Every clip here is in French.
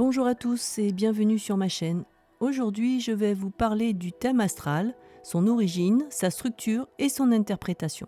Bonjour à tous et bienvenue sur ma chaîne. Aujourd'hui, je vais vous parler du thème astral, son origine, sa structure et son interprétation.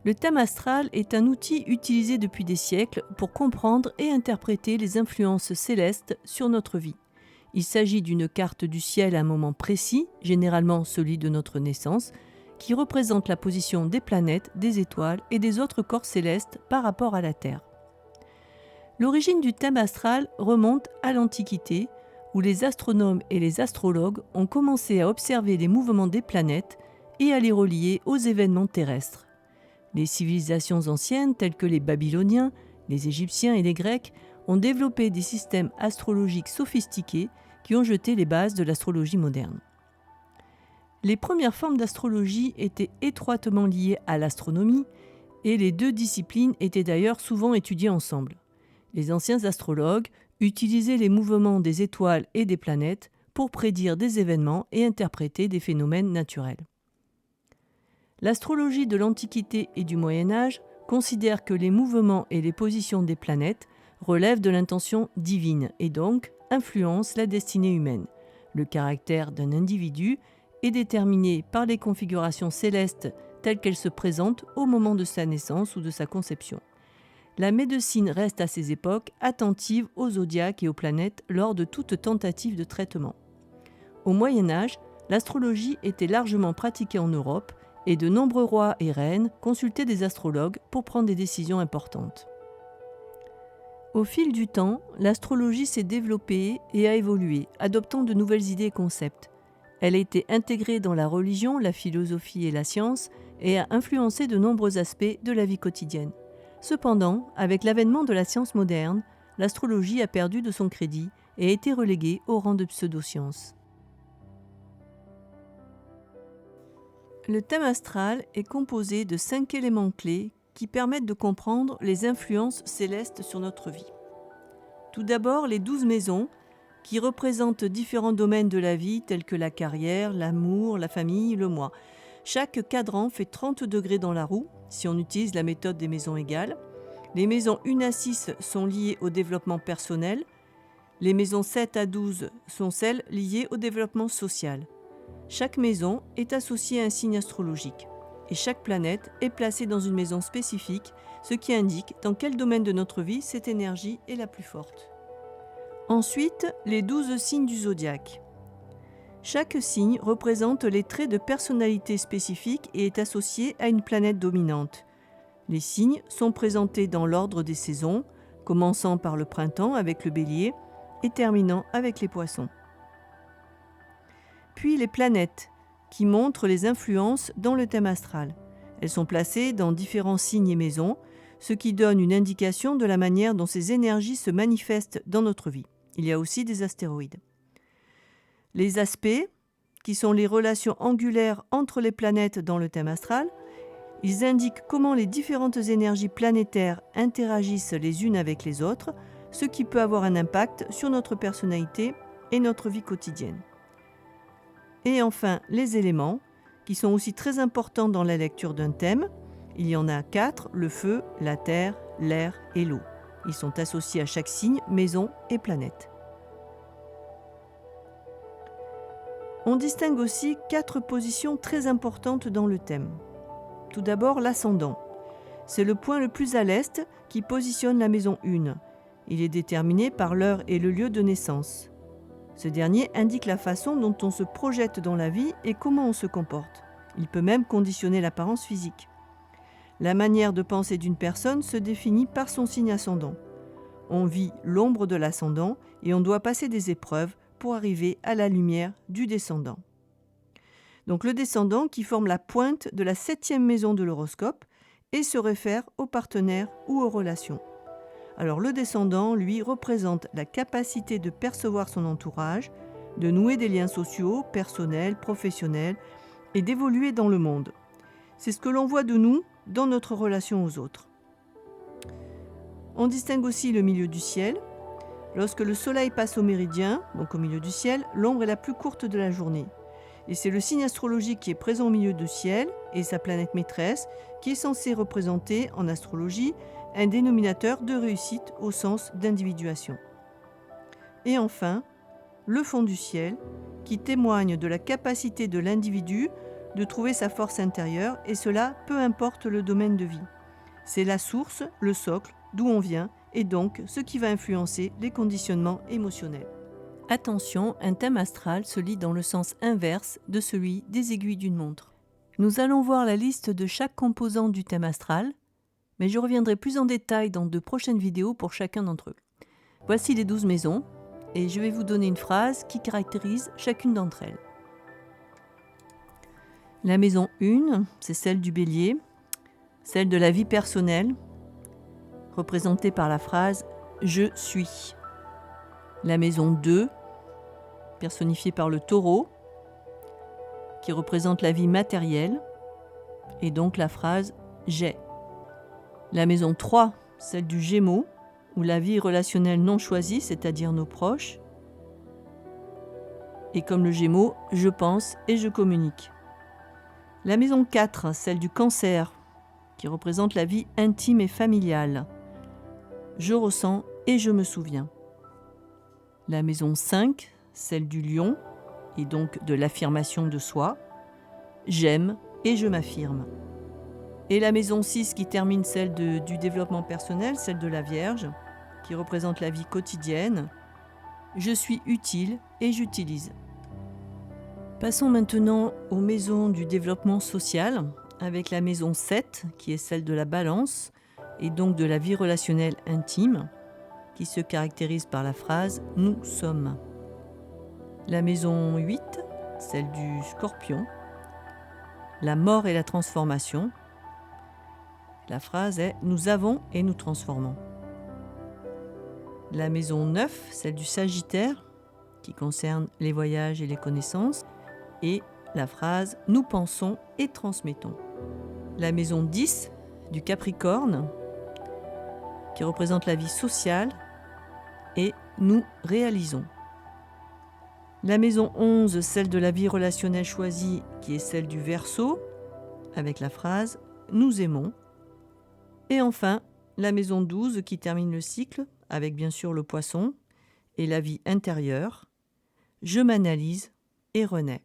Le thème astral est un outil utilisé depuis des siècles pour comprendre et interpréter les influences célestes sur notre vie. Il s'agit d'une carte du ciel à un moment précis, généralement celui de notre naissance, qui représente la position des planètes, des étoiles et des autres corps célestes par rapport à la Terre. L'origine du thème astral remonte à l'Antiquité, où les astronomes et les astrologues ont commencé à observer les mouvements des planètes et à les relier aux événements terrestres. Les civilisations anciennes, telles que les Babyloniens, les Égyptiens et les Grecs, ont développé des systèmes astrologiques sophistiqués qui ont jeté les bases de l'astrologie moderne. Les premières formes d'astrologie étaient étroitement liées à l'astronomie et les deux disciplines étaient d'ailleurs souvent étudiées ensemble. Les anciens astrologues utilisaient les mouvements des étoiles et des planètes pour prédire des événements et interpréter des phénomènes naturels. L'astrologie de l'Antiquité et du Moyen Âge considère que les mouvements et les positions des planètes relèvent de l'intention divine et donc influencent la destinée humaine. Le caractère d'un individu est déterminé par les configurations célestes telles qu'elles se présentent au moment de sa naissance ou de sa conception. La médecine reste à ces époques attentive aux zodiaques et aux planètes lors de toute tentative de traitement. Au Moyen Âge, l'astrologie était largement pratiquée en Europe et de nombreux rois et reines consultaient des astrologues pour prendre des décisions importantes. Au fil du temps, l'astrologie s'est développée et a évolué, adoptant de nouvelles idées et concepts. Elle a été intégrée dans la religion, la philosophie et la science et a influencé de nombreux aspects de la vie quotidienne. Cependant, avec l'avènement de la science moderne, l'astrologie a perdu de son crédit et a été reléguée au rang de pseudo-science. Le thème astral est composé de 5 éléments clés qui permettent de comprendre les influences célestes sur notre vie. Tout d'abord, les 12 maisons qui représentent différents domaines de la vie tels que la carrière, l'amour, la famille, le moi. Chaque cadran fait 30 degrés dans la roue, si on utilise la méthode des maisons égales. Les maisons 1 à 6 sont liées au développement personnel. Les maisons 7 à 12 sont celles liées au développement social. Chaque maison est associée à un signe astrologique. Et chaque planète est placée dans une maison spécifique, ce qui indique dans quel domaine de notre vie cette énergie est la plus forte. Ensuite, les 12 signes du zodiaque. Chaque signe représente les traits de personnalité spécifiques et est associé à une planète dominante. Les signes sont présentés dans l'ordre des saisons, commençant par le printemps avec le bélier et terminant avec les poissons. Puis les planètes, qui montrent les influences dans le thème astral. Elles sont placées dans différents signes et maisons, ce qui donne une indication de la manière dont ces énergies se manifestent dans notre vie. Il y a aussi des astéroïdes. Les aspects, qui sont les relations angulaires entre les planètes dans le thème astral, ils indiquent comment les différentes énergies planétaires interagissent les unes avec les autres, ce qui peut avoir un impact sur notre personnalité et notre vie quotidienne. Et enfin, les éléments, qui sont aussi très importants dans la lecture d'un thème. Il y en a 4, le feu, la terre, l'air et l'eau. Ils sont associés à chaque signe, maison et planète. On distingue aussi 4 positions très importantes dans le thème. Tout d'abord, l'ascendant. C'est le point le plus à l'est qui positionne la maison 1. Il est déterminé par l'heure et le lieu de naissance. Ce dernier indique la façon dont on se projette dans la vie et comment on se comporte. Il peut même conditionner l'apparence physique. La manière de penser d'une personne se définit par son signe ascendant. On vit l'ombre de l'ascendant et on doit passer des épreuves pour arriver à la lumière du descendant. Donc le descendant qui forme la pointe de la 7e maison de l'horoscope et se réfère aux partenaires ou aux relations. Alors le descendant, lui, représente la capacité de percevoir son entourage, de nouer des liens sociaux, personnels, professionnels et d'évoluer dans le monde. C'est ce que l'on voit de nous dans notre relation aux autres. On distingue aussi le milieu du ciel. Lorsque le soleil passe au méridien, donc au milieu du ciel, l'ombre est la plus courte de la journée. Et c'est le signe astrologique qui est présent au milieu du ciel et sa planète maîtresse qui est censé représenter en astrologie un dénominateur de réussite au sens d'individuation. Et enfin, le fond du ciel, qui témoigne de la capacité de l'individu de trouver sa force intérieure, et cela peu importe le domaine de vie. C'est la source, le socle, d'où on vient, et donc ce qui va influencer les conditionnements émotionnels. Attention, un thème astral se lit dans le sens inverse de celui des aiguilles d'une montre. Nous allons voir la liste de chaque composant du thème astral, mais je reviendrai plus en détail dans de prochaines vidéos pour chacun d'entre eux. Voici les 12 maisons, et je vais vous donner une phrase qui caractérise chacune d'entre elles. La maison 1, c'est celle du Bélier, celle de la vie personnelle, représentée par la phrase « Je suis ». La maison 2, personnifiée par le Taureau, qui représente la vie matérielle, et donc la phrase « J'ai ». La maison 3, celle du Gémeaux, ou la vie relationnelle non choisie, c'est-à-dire nos proches. Et comme le Gémeaux, je pense et je communique. La maison 4, celle du Cancer, qui représente la vie intime et familiale. Je ressens et je me souviens. La maison 5, celle du Lion, et donc de l'affirmation de soi. J'aime et je m'affirme. Et la maison 6 qui termine celle du développement personnel, celle de la Vierge, qui représente la vie quotidienne. Je suis utile et j'utilise. Passons maintenant aux maisons du développement social, avec la maison 7, qui est celle de la Balance, et donc de la vie relationnelle intime, qui se caractérise par la phrase « Nous sommes ». La maison 8, celle du Scorpion, la mort et la transformation. La phrase est « Nous avons et nous transformons ». La maison 9, celle du Sagittaire, qui concerne les voyages et les connaissances. Et la phrase « Nous pensons et transmettons ». La maison 10 du Capricorne, qui représente la vie sociale, et « Nous réalisons ». La maison 11, celle de la vie relationnelle choisie, qui est celle du Verseau, avec la phrase « Nous aimons ». Et enfin, la maison 12 qui termine le cycle, avec bien sûr le Poisson, et la vie intérieure, « Je m'analyse et renais ».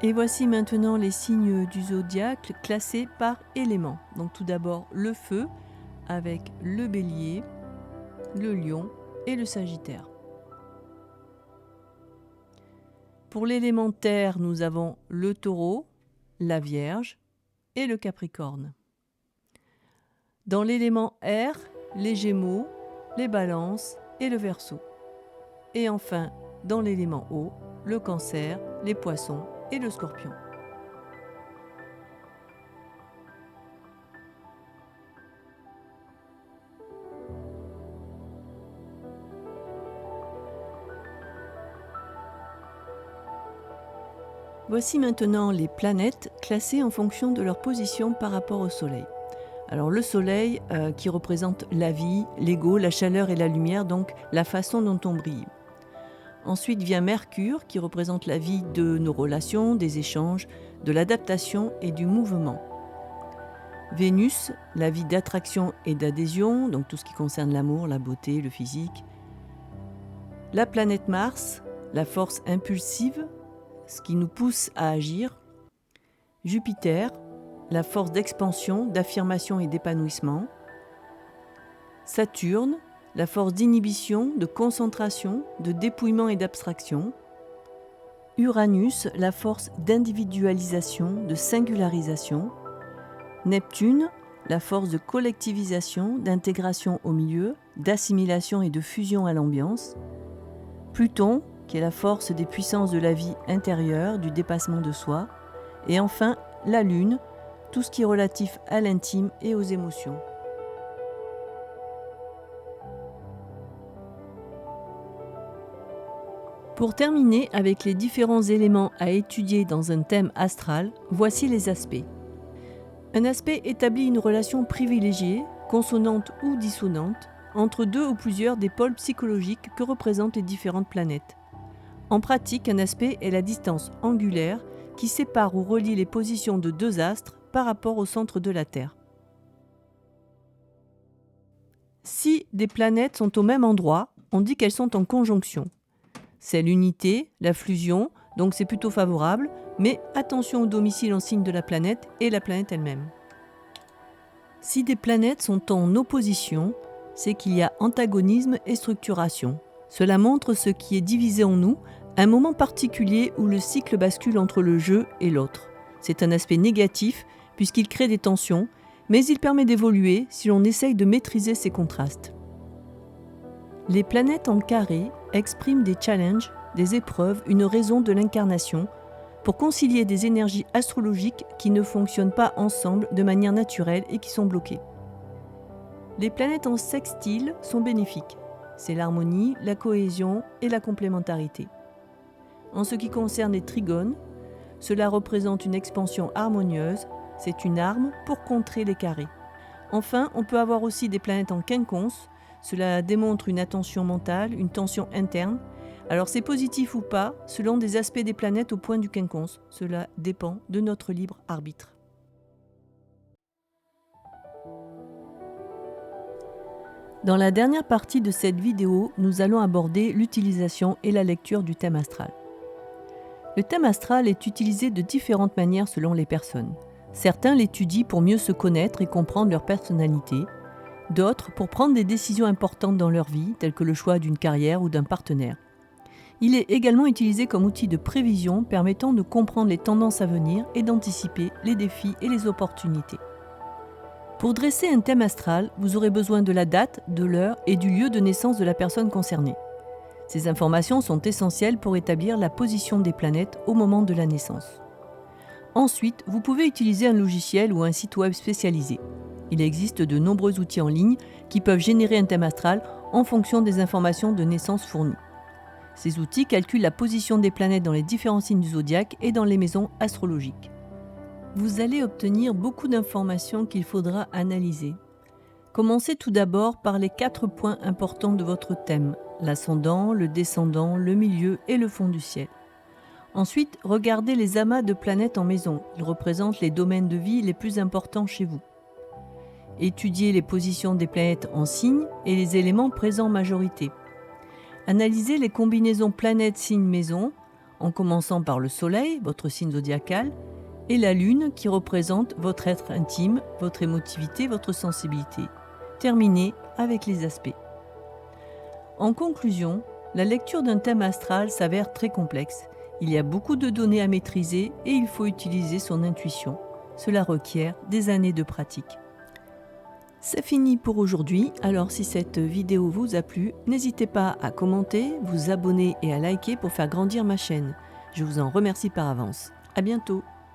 Et voici maintenant les signes du zodiaque classés par éléments. Donc tout d'abord le feu avec le Bélier, le Lion et le Sagittaire. Pour l'élément terre, nous avons le Taureau, la Vierge et le Capricorne. Dans l'élément air, les Gémeaux, les Balances et le Verseau. Et enfin, dans l'élément eau, le Cancer, les Poissons et le Scorpion. Voici maintenant les planètes classées en fonction de leur position par rapport au Soleil. Alors le Soleil qui représente la vie, l'ego, la chaleur et la lumière, donc la façon dont on brille. Ensuite vient Mercure qui représente la vie de nos relations, des échanges, de l'adaptation et du mouvement. Vénus, la vie d'attraction et d'adhésion, donc tout ce qui concerne l'amour, la beauté, le physique. La planète Mars, la force impulsive, ce qui nous pousse à agir. Jupiter, la force d'expansion, d'affirmation et d'épanouissement. Saturne, la force d'inhibition, de concentration, de dépouillement et d'abstraction. Uranus, la force d'individualisation, de singularisation. Neptune, la force de collectivisation, d'intégration au milieu, d'assimilation et de fusion à l'ambiance. Pluton, qui est la force des puissances de la vie intérieure, du dépassement de soi. Et enfin, la Lune, tout ce qui est relatif à l'intime et aux émotions. Pour terminer avec les différents éléments à étudier dans un thème astral, voici les aspects. Un aspect établit une relation privilégiée, consonante ou dissonante, entre deux ou plusieurs des pôles psychologiques que représentent les différentes planètes. En pratique, un aspect est la distance angulaire qui sépare ou relie les positions de deux astres par rapport au centre de la Terre. Si des planètes sont au même endroit, on dit qu'elles sont en conjonction. C'est l'unité, la fusion, donc c'est plutôt favorable, mais attention au domicile en signe de la planète et la planète elle-même. Si des planètes sont en opposition, c'est qu'il y a antagonisme et structuration. Cela montre ce qui est divisé en nous, un moment particulier où le cycle bascule entre le jeu et l'autre. C'est un aspect négatif puisqu'il crée des tensions, mais il permet d'évoluer si l'on essaye de maîtriser ces contrastes. Les planètes en carré expriment des challenges, des épreuves, une raison de l'incarnation, pour concilier des énergies astrologiques qui ne fonctionnent pas ensemble de manière naturelle et qui sont bloquées. Les planètes en sextile sont bénéfiques. C'est l'harmonie, la cohésion et la complémentarité. En ce qui concerne les trigones, cela représente une expansion harmonieuse, c'est une arme pour contrer les carrés. Enfin, on peut avoir aussi des planètes en quinconce, cela démontre une attention mentale, une tension interne. Alors c'est positif ou pas, selon des aspects des planètes au point du quinconce. Cela dépend de notre libre arbitre. Dans la dernière partie de cette vidéo, nous allons aborder l'utilisation et la lecture du thème astral. Le thème astral est utilisé de différentes manières selon les personnes. Certains l'étudient pour mieux se connaître et comprendre leur personnalité, d'autres pour prendre des décisions importantes dans leur vie, telles que le choix d'une carrière ou d'un partenaire. Il est également utilisé comme outil de prévision permettant de comprendre les tendances à venir et d'anticiper les défis et les opportunités. Pour dresser un thème astral, vous aurez besoin de la date, de l'heure et du lieu de naissance de la personne concernée. Ces informations sont essentielles pour établir la position des planètes au moment de la naissance. Ensuite, vous pouvez utiliser un logiciel ou un site web spécialisé. Il existe de nombreux outils en ligne qui peuvent générer un thème astral en fonction des informations de naissance fournies. Ces outils calculent la position des planètes dans les différents signes du zodiaque et dans les maisons astrologiques. Vous allez obtenir beaucoup d'informations qu'il faudra analyser. Commencez tout d'abord par les 4 points importants de votre thème, l'ascendant, le descendant, le milieu et le fond du ciel. Ensuite, regardez les amas de planètes en maison. Ils représentent les domaines de vie les plus importants chez vous. Étudiez les positions des planètes en signes et les éléments présents en majorité. Analysez les combinaisons planètes-signes-maison, en commençant par le Soleil, votre signe zodiacal, et la Lune qui représente votre être intime, votre émotivité, votre sensibilité. Terminez avec les aspects. En conclusion, la lecture d'un thème astral s'avère très complexe. Il y a beaucoup de données à maîtriser et il faut utiliser son intuition. Cela requiert des années de pratique. C'est fini pour aujourd'hui, alors si cette vidéo vous a plu, n'hésitez pas à commenter, vous abonner et à liker pour faire grandir ma chaîne. Je vous en remercie par avance. À bientôt.